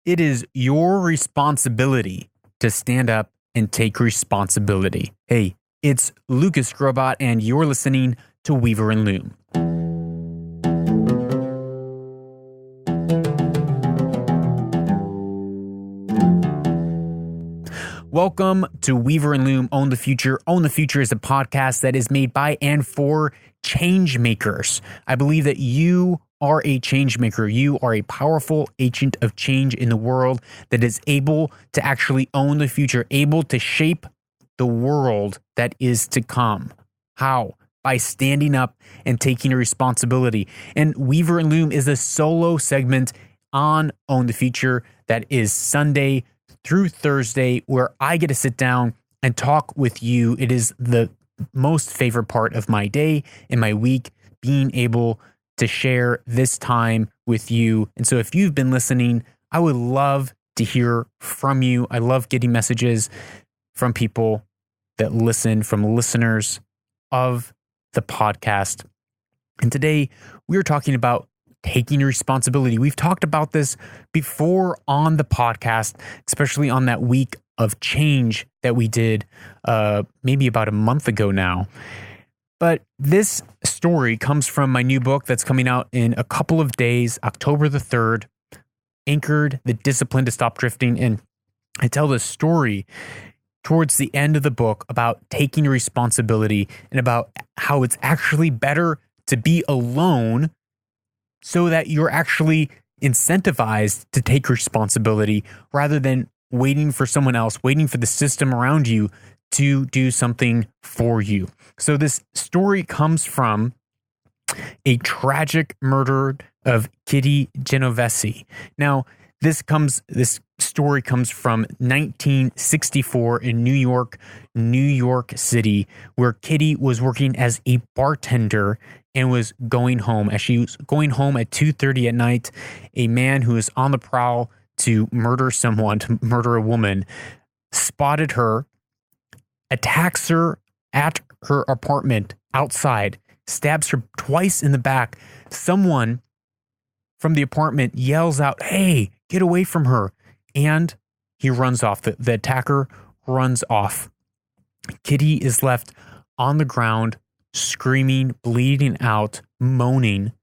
It is your responsibility to stand up and take responsibility. Hey, it's Lucas Grobot, and you're listening to Weaver and Loom. Welcome to Weaver and Loom Own the Future. Own the Future is a podcast that is made by and for change makers. I believe that you are a change maker. You are a powerful agent of change in the world that is able to actually own the future, able to shape the world that is to come. How? By standing up and taking a responsibility. And Weaver and Loom is a solo segment on Own the Future that is Sunday through Thursday, where I get to sit down and talk with you. It is the most favorite part of my day and my week, being able to share this time with you. And so if you've been listening, I would love to hear from you. I love getting messages from people that listen, from listeners of the podcast. And today we are talking about taking responsibility. We've talked about this before on the podcast, especially on that week of change that we did maybe about a month ago now. But this story comes from my new book that's coming out in a couple of days, October the 3rd, Anchored: The Discipline to Stop Drifting. And I tell the story towards the end of the book about taking responsibility and about how it's actually better to be alone so that you're actually incentivized to take responsibility rather than waiting for someone else, waiting for the system around you to do something for you. So this story comes from a tragic murder of Kitty Genovese. Now, this story comes from 1964 in New York City, where Kitty was working as a bartender and was going home. As she was going home at 2:30 at night, a man who was on the prowl to murder a woman, spotted her, attacks her at her apartment outside, stabs her twice in the back. Someone from the apartment yells out, "Hey, get away from her." And he runs off. The attacker runs off. Kitty is left on the ground, screaming, bleeding out, moaning.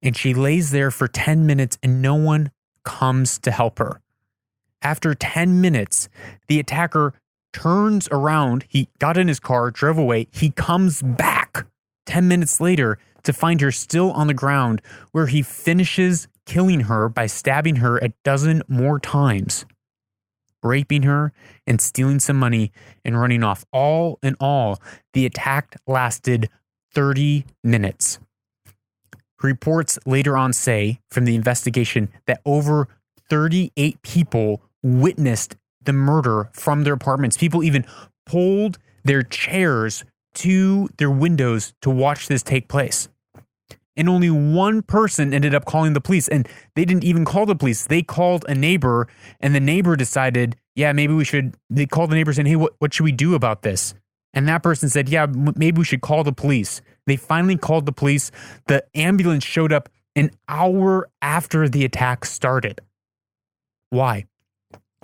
And she lays there for 10 minutes and no one comes to help her. After 10 minutes, the attacker turns around. He got in his car, drove away. He comes back 10 minutes later to find her still on the ground, where he finishes killing her by stabbing her a dozen more times, raping her and stealing some money and running off. All in all, the attack lasted 30 minutes. Reports later on say from the investigation that over 38 people witnessed the murder from their apartments. People even pulled their chairs to their windows to watch this take place. And only one person ended up calling the police, and they didn't even call the police. They called a neighbor, and the neighbor decided, they called the neighbor saying, "Hey, what should we do about this?" And that person said, maybe we should call the police. They finally called the police. The ambulance showed up an hour after the attack started. Why?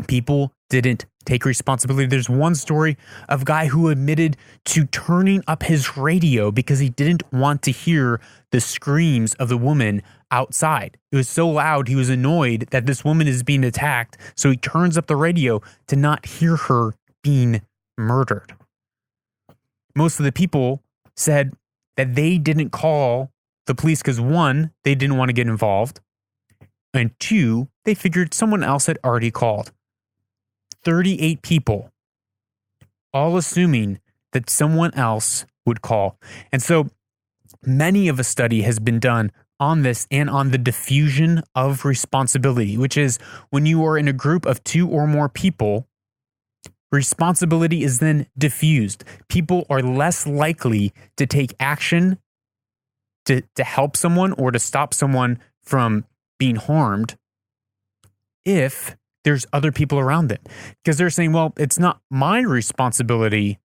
People didn't take responsibility. There's one story of a guy who admitted to turning up his radio because he didn't want to hear the screams of the woman outside. It was so loud, he was annoyed that this woman is being attacked, so he turns up the radio to not hear her being murdered. Most of the people said that they didn't call the police because, one, they didn't want to get involved, and two, they figured someone else had already called. 38 people, all assuming that someone else would call. And so many of a study has been done on this and on the diffusion of responsibility, which is when you are in a group of two or more people, responsibility is then diffused. People are less likely to take action to help someone or to stop someone from being harmed if there's other people around them, because they're saying, well, it's not my responsibility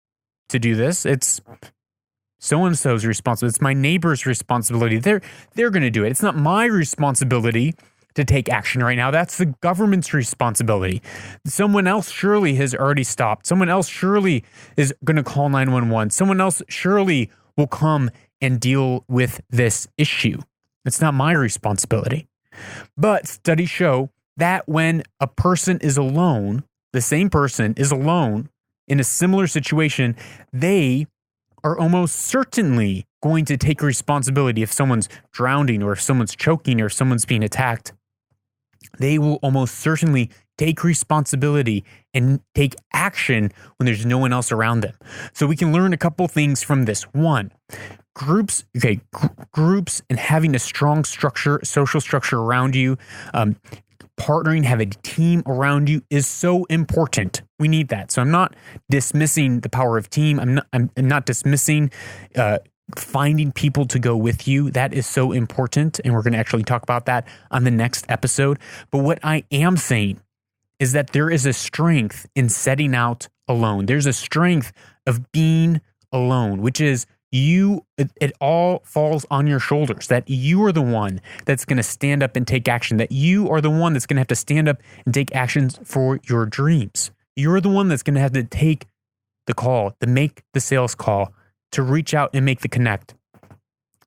to do this. It's so-and-so's responsibility. It's my neighbor's responsibility. They're going to do it. It's not my responsibility to take action right now. That's the government's responsibility. Someone else surely has already stopped. Someone else surely is going to call 911. Someone else surely will come and deal with this issue. It's not my responsibility. But studies show that when a person is alone, the same person is alone in a similar situation, they are almost certainly going to take responsibility. If someone's drowning or if someone's choking or if someone's being attacked, they will almost certainly take responsibility and take action when there's no one else around them. So we can learn a couple things from this. One, groups and having a strong structure, social structure around you, partnering, have a team around you is so important. We need that. So I'm not dismissing the power of team. I'm not dismissing finding people to go with you. That is so important. And we're going to actually talk about that on the next episode. But what I am saying is that there is a strength in setting out alone. There's a strength of being alone, which is it all falls on your shoulders, that you are the one that's going to stand up and take action, that you are the one that's going to have to stand up and take actions for your dreams. You're the one that's going to have to take the call, to make the sales call, to reach out and make the connect.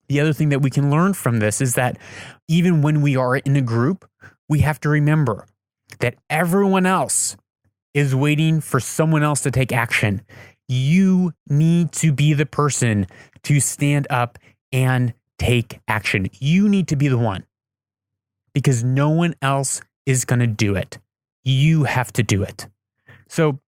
The other thing that we can learn from this is that even when we are in a group, we have to remember that everyone else is waiting for someone else to take action. You need to be the person to stand up and take action. You need to be the one, because no one else is going to do it. You have to do it. So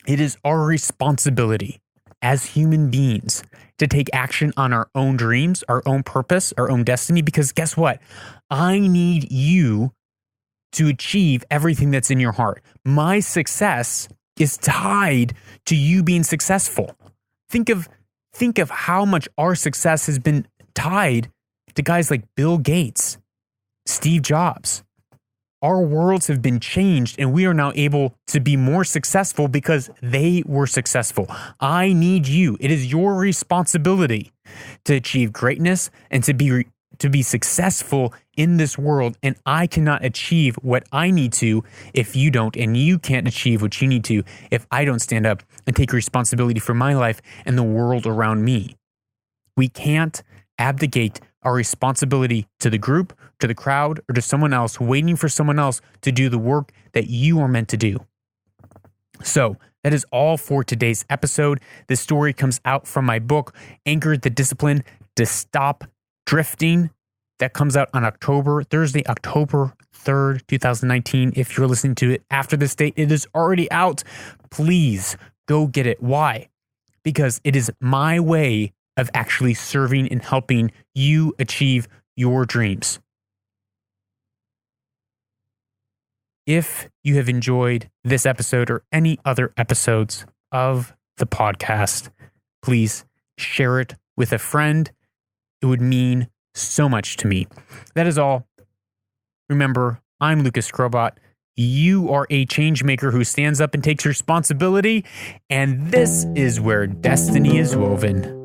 it is our responsibility as human beings to take action on our own dreams, our own purpose, our own destiny, because guess what? I need you to achieve everything that's in your heart. My success is tied to you being successful. Think of how much our success has been tied to guys like Bill Gates, Steve Jobs. Our worlds have been changed and we are now able to be more successful because they were successful. I need you. It is your responsibility to achieve greatness and to be successful in this world. And I cannot achieve what I need to if you don't, and you can't achieve what you need to if I don't stand up and take responsibility for my life and the world around me. We can't abdicate our responsibility to the group, to the crowd, or to someone else, waiting for someone else to do the work that you are meant to do. So that is all for today's episode. This story comes out from my book, Anchor the Discipline to Stop Drifting. That comes out on Thursday, October 3rd, 2019. If you're listening to it after this date, it is already out. Please go get it. Why? Because it is my way of actually serving and helping you achieve your dreams. If you have enjoyed this episode or any other episodes of the podcast, please share it with a friend. It would mean so much to me. That is all. Remember, I'm Lucas Crobot. You are a change maker who stands up and takes responsibility, and this is where destiny is woven.